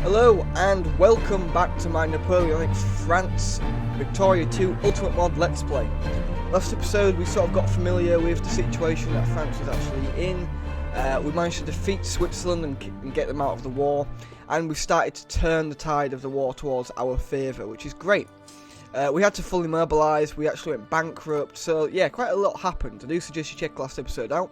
Hello and welcome back to my Napoleonic France Victoria 2 Ultimate Mod Let's Play. Last episode we sort of got familiar with the situation that France was actually in. We managed to defeat Switzerland and get them out of the war, and we started to turn the tide of the war towards our favour, which is great. We had to fully mobilise, we actually went bankrupt, so yeah, quite a lot happened. I do suggest you check the last episode out.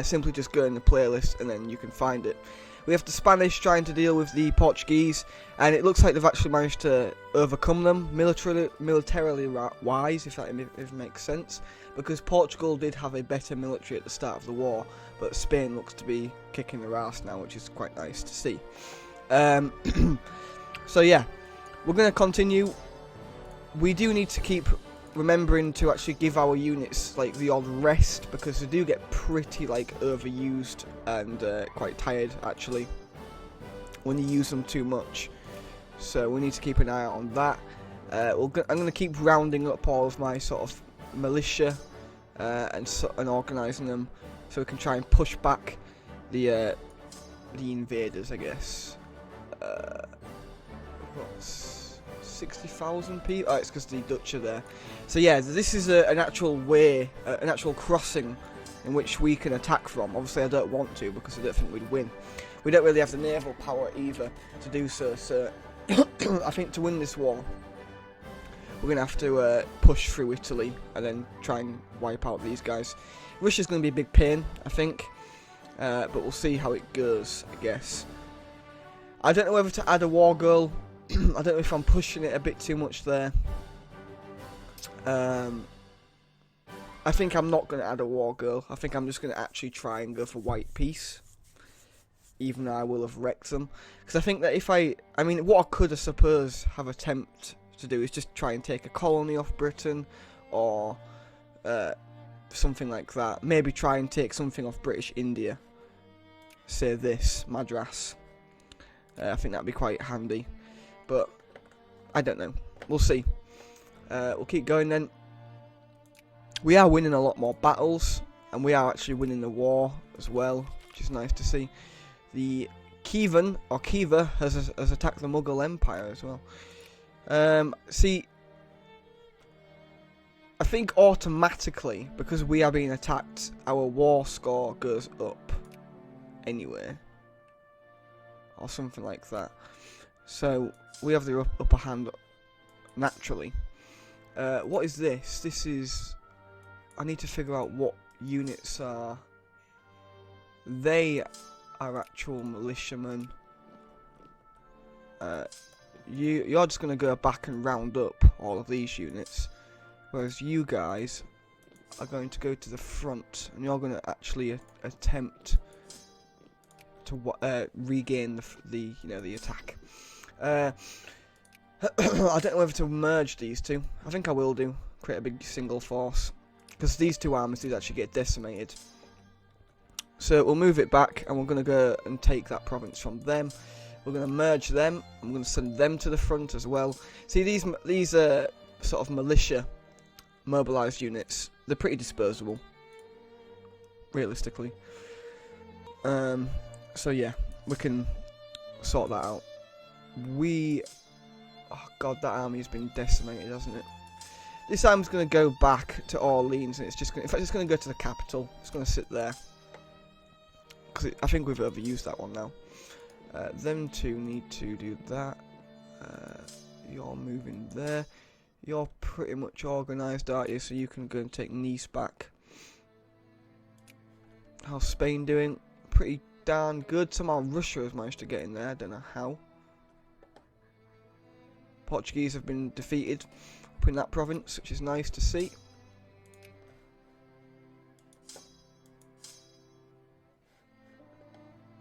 Simply just go in the playlist and then you can find it. We have the Spanish trying to deal with the Portuguese, and it looks like they've actually managed to overcome them militarily wise, if that makes sense, because Portugal did have a better military at the start of the war, but Spain looks to be kicking their ass now, which is quite nice to see. So yeah, we're going to continue. We do need to keep remembering to actually give our units like the odd rest, because they do get pretty like overused and quite tired actually when you use them too much, so we need to keep an eye out on that. I'm going to keep rounding up all of my sort of militia and organising them so we can try and push back the invaders, I guess. What's 60,000 people? Oh, it's because the Dutch are there. So yeah, this is an actual way, an actual crossing in which we can attack from. Obviously I don't want to, because I don't think we'd win. We don't really have the naval power either to do so, so I think to win this war we're going to have to push through Italy and then try and wipe out these guys. Russia's going to be a big pain, I think, but we'll see how it goes, I guess. I don't know whether to add a war goal. I don't know if I'm pushing it a bit too much there. I think I'm not going to add a war goal. I think I'm just going to actually try and go for white peace, even though I will have wrecked them. Because I think that if I mean, what I could, I suppose, have attempt to do is just try and take a colony off Britain, or something like that. Maybe try and take something off British India. Say this, Madras. I think that'd be quite handy. But I don't know. We'll see. We'll keep going then. We are winning a lot more battles, and we are actually winning the war as well, which is nice to see. The Kievan, or Kiva, has attacked the Mughal Empire as well. See, I think automatically, because we are being attacked, our war score goes up anyway, or something like that. So we have the upper hand naturally. What is this? This is... I need to figure out what units are... They are actual militiamen. You're just going to go back and round up all of these units, whereas you guys are going to go to the front, and you're going to actually attempt to regain the attack. I don't know whether to merge these two. I think I will do. Create a big single force, because these two armies did actually get decimated. So we'll move it back, and we're going to go and take that province from them. We're going to merge them. I'm going to send them to the front as well. See, these sort of militia mobilised units, they're pretty disposable, realistically. So yeah, we can sort that out. Oh god, that army's been decimated, hasn't it? This army's going to go back to Orleans, and it's just going. In fact, it's going to go to the capital. It's going to sit there, because I think we've overused that one now. Them two need to do that. You're moving there. You're pretty much organised, aren't you? So you can go and take Nice back. How's Spain doing? Pretty darn good. Somehow Russia has managed to get in there. I don't know how. Portuguese have been defeated up in that province, which is nice to see.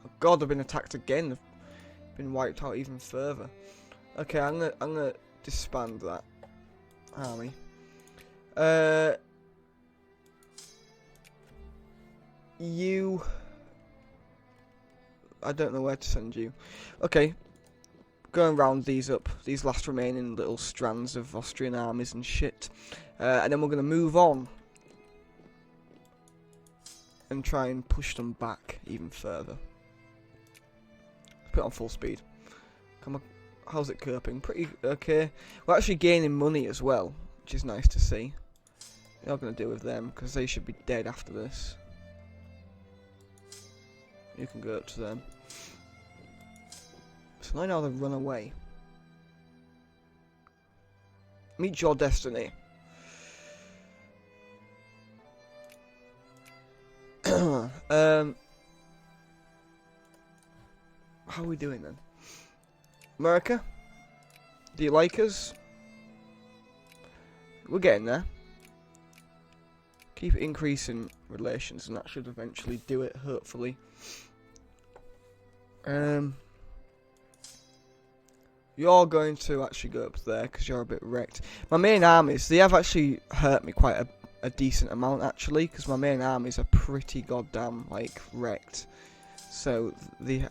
Oh god, they've been attacked again. They've been wiped out even further. Okay, I'm gonna disband that army. You... I don't know where to send you. Okay. Go and round these up, these last remaining little strands of Austrian armies and shit. And then we're going to move on and try and push them back even further. Put it on full speed. Come on, how's it coping? Pretty okay. We're actually gaining money as well, which is nice to see. We're not going to deal with them, because they should be dead after this. You can go up to them. So now they've run away. Meet your destiny. How are we doing then? America? Do you like us? We're getting there. Keep increasing relations and that should eventually do it, hopefully. You're going to actually go up there because you're a bit wrecked. My main armies, they have actually hurt me quite a decent amount actually, because my main armies are pretty goddamn like wrecked. So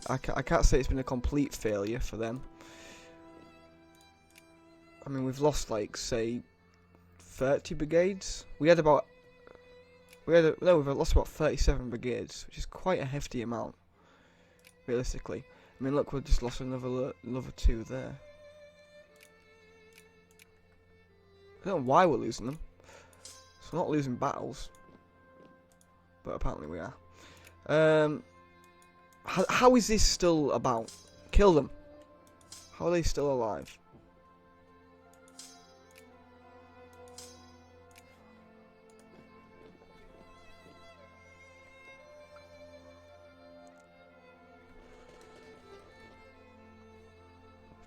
I can't say it's been a complete failure for them. I mean, we've lost like say 30 brigades. We've lost about 37 brigades, which is quite a hefty amount, realistically. I mean, look, we've just lost another 2 there. I don't know why we're losing them. So we're not losing battles, but apparently we are. How is this still about? Kill them. How are they still alive?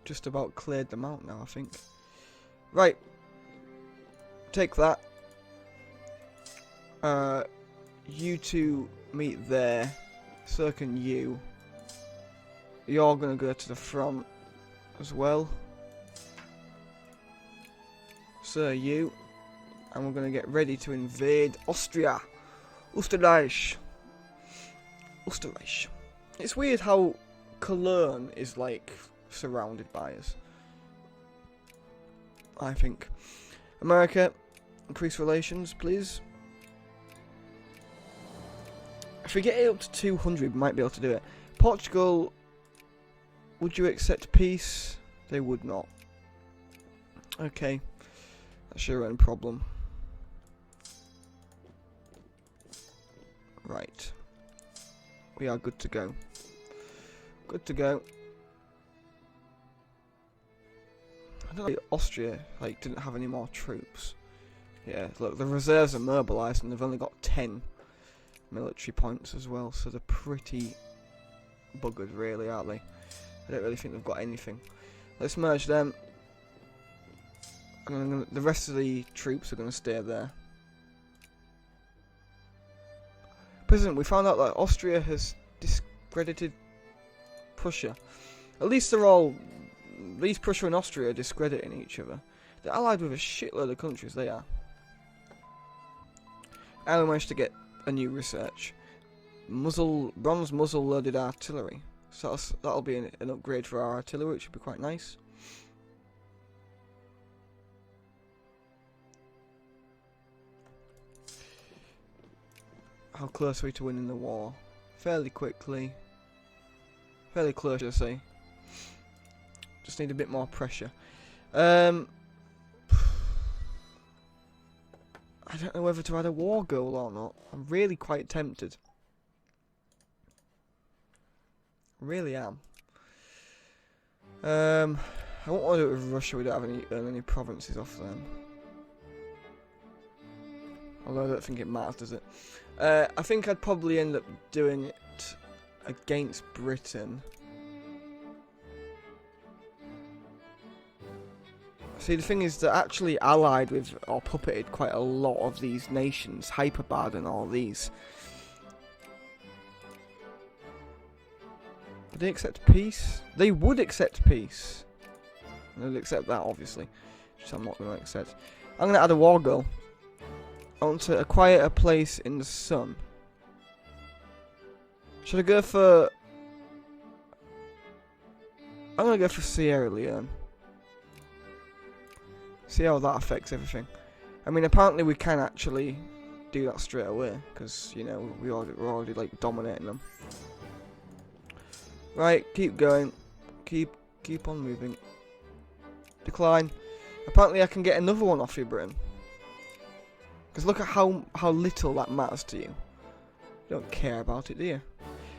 Just about cleared them out now, I think. Right. Take that. You two meet there. So can you. You're gonna go to the front as well. So you. And we're gonna get ready to invade Austria. Österreich. It's weird how Cologne is like surrounded by us. I think. America, increase relations, please. If we get it up to 200, we might be able to do it. Portugal, would you accept peace? They would not. Okay, that's your own problem. Right. We are good to go. Good to go. I don't know, Austria like didn't have any more troops. Yeah, look, the reserves are mobilised and they've only got 10 military points as well, so they're pretty buggered really, aren't they? I don't really think they've got anything. Let's merge them. And the rest of the troops are going to stay there. President, we found out that Austria has discredited Prussia. At least Prussia and Austria are discrediting each other. They're allied with a shitload of countries, they are. And we managed to get a new research. Bronze muzzle loaded artillery. So that'll be an upgrade for our artillery, which should be quite nice. How close are we to winning the war? Fairly quickly. Fairly close, I say. Just need a bit more pressure. I don't know whether to add a war goal or not. I'm really quite tempted. Really am. I won't want to do it with Russia. We don't have earn any provinces off them. Although I don't think it matters, does it? I think I'd probably end up doing it against Britain. See, the thing is, they're actually allied with, or puppeted, quite a lot of these nations. Hyperbad and all these. Would they accept peace? They would accept peace. They'd accept that, obviously. Which I'm not going to accept. I'm going to add a war goal. I want to acquire a place in the sun. Should I go for... I'm going to go for Sierra Leone. See how that affects everything. I mean, apparently we can actually do that straight away. Because, you know, we're already like, dominating them. Right, keep going. Keep Keep on moving. Decline. Apparently I can get another one off you, Britain. Because look at how little that matters to you. You don't care about it, do you?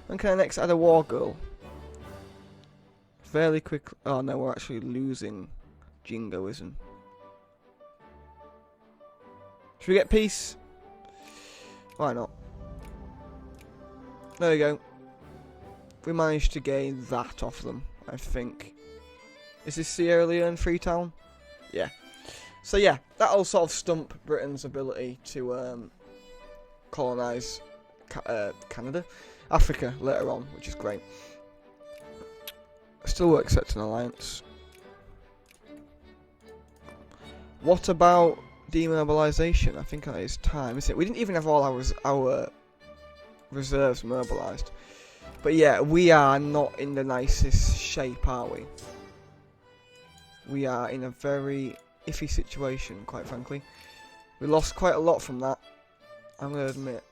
When can I next add a war goal? Fairly quick. Oh no, we're actually losing jingoism. Should we get peace? Why not? There we go. We managed to gain that off them, I think. Is this Sierra Leone, Freetown? Yeah. So yeah, that'll sort of stump Britain's ability to colonise Canada, Africa later on, which is great. Still will accept an alliance. What about demobilisation? I think that is time, isn't it? We didn't even have all our reserves mobilised. But yeah, we are not in the nicest shape, are we? We are in a very iffy situation, quite frankly. We lost quite a lot from that, I'm going to admit.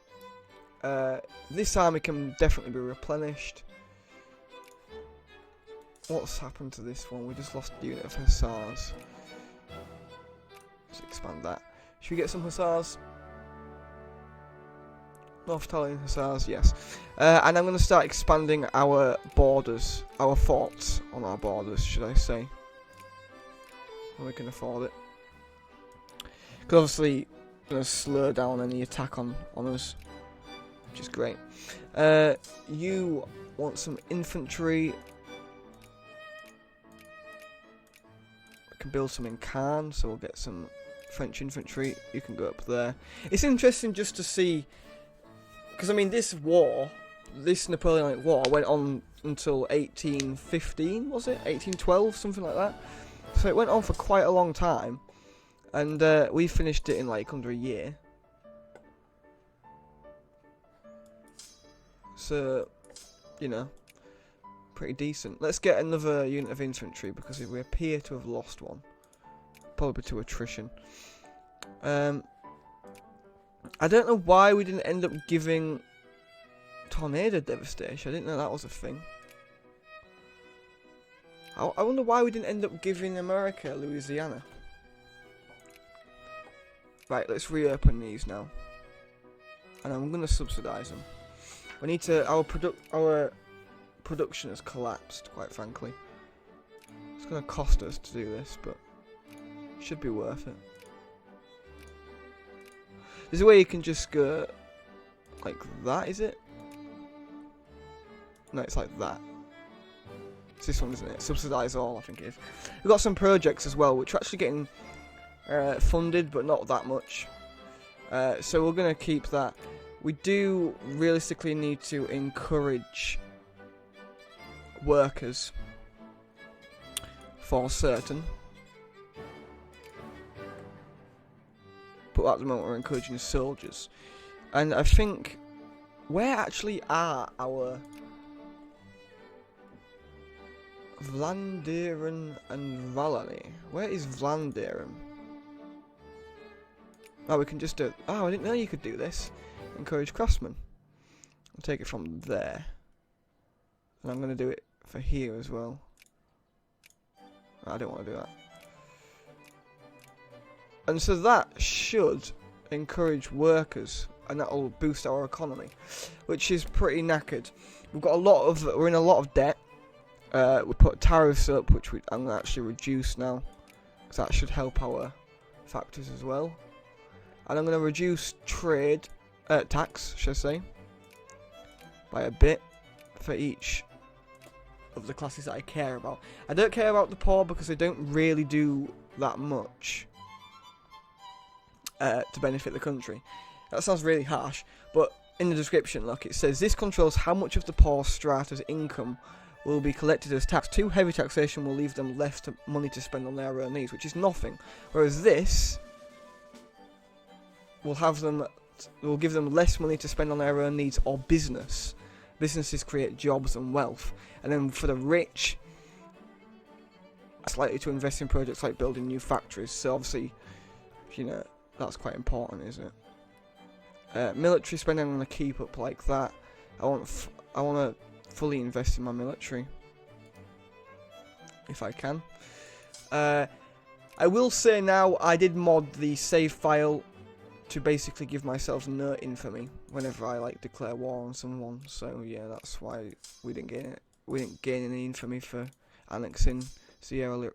This army can definitely be replenished. What's happened to this one? We just lost a unit of hussars. Let's expand that. Should we get some hussars? North Italian hussars, yes. And I'm going to start expanding our borders, our forts on our borders, should I say. When we can afford it. Because obviously, going to slow down any attack on us, which is great. You want some infantry. We can build some in Caen, so we'll get some French infantry. You can go up there. It's interesting just to see, because I mean this war, this Napoleonic War went on until 1815, was it? 1812, something like that. So it went on for quite a long time, and we finished it in like under a year. So, you know, pretty decent. Let's get another unit of infantry because we appear to have lost one, probably to attrition. I don't know why we didn't end up giving tornado devastation. I didn't know that was a thing. I wonder why we didn't end up giving America Louisiana. Right, let's reopen these now. And I'm going to subsidise them. We need to... Our production has collapsed, quite frankly. It's going to cost us to do this, but it should be worth it. There's a way you can just go like that, is it? No, it's like that. It's this one, isn't it? Subsidise all, I think it is. We've got some projects as well, which are actually getting funded, but not that much. So we're going to keep that. We do realistically need to encourage workers for certain. But at the moment we're encouraging soldiers. And I think, where actually are our Vlaanderen and Wallonie? Where is Vlaanderen? Oh, we can just do... Oh, I didn't know you could do this. Encourage craftsmen. I'll take it from there. And I'm going to do it for here as well. I don't want to do that. And so that should encourage workers, and that will boost our economy, which is pretty knackered. We're in a lot of debt. We put tariffs up, which I'm going to actually reduce now, because that should help our factories as well. And I'm going to reduce trade, tax, should I say, by a bit for each of the classes that I care about. I don't care about the poor because they don't really do that much to benefit the country. That sounds really harsh, but in the description, look, it says this controls how much of the poor strata's income will be collected as tax. Too heavy taxation will leave them less money to spend on their own needs, which is nothing. Whereas this will give them less money to spend on their own needs or business. Businesses create jobs and wealth, and then for the rich, it's likely to invest in projects like building new factories. So obviously, you know, that's quite important, isn't it? Military spending, I'm going to keep up like that. I want to fully invest in my military. if I can. I will say now, I did mod the save file to basically give myself no infamy whenever I like declare war on someone. So yeah, that's why we didn't gain it. We didn't gain any infamy for annexing Sierra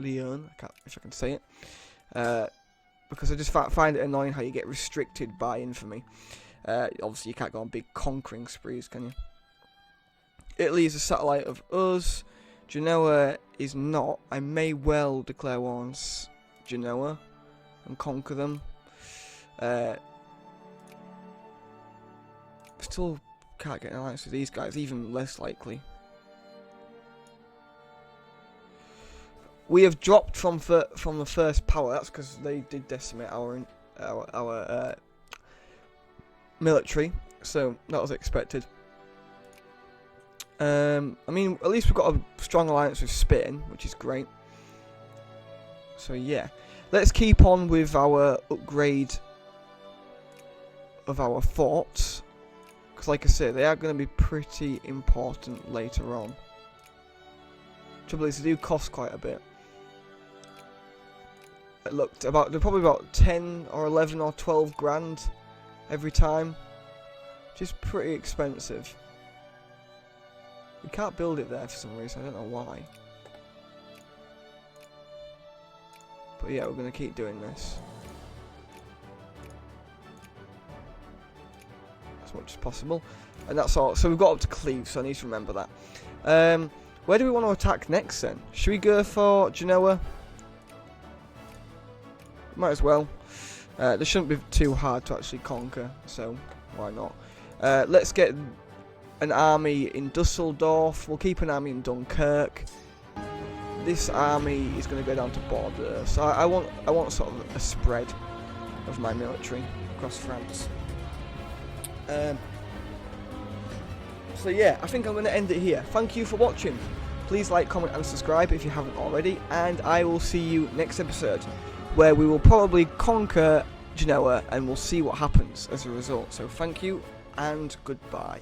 Leone. If I can say it, because I just find it annoying how you get restricted by infamy. Obviously, you can't go on big conquering sprees, can you? Italy is a satellite of us. Genoa is not. I may well declare war on Genoa and conquer them. Still can't get an alliance with these guys, even less likely. We have dropped from the first power. That's because they did decimate our military, so that was expected. I mean, at least we've got a strong alliance with Spain, which is great. So yeah, let's keep on with our upgrade of our forts, because like I say, they are going to be pretty important later on. Trouble is, they do cost quite a bit. It looked they're probably about 10 or 11 or 12 grand every time, which is pretty expensive. We can't build it there for some reason, I don't know why. But yeah, we're going to keep doing this as much as possible. And that's all. So we've got up to Cleves, so I need to remember that. Where do we want to attack next then? Should we go for Genoa? Might as well. This shouldn't be too hard to actually conquer, so why not? Let's get an army in Dusseldorf. We'll keep an army in Dunkirk. This army is going to go down to Bordeaux. So I want sort of a spread of my military across France. So yeah, I think I'm going to end it here. Thank you for watching. Please like, comment and subscribe if you haven't already, and I will see you next episode, where we will probably conquer Genoa and we'll see what happens as a result. So thank you and goodbye.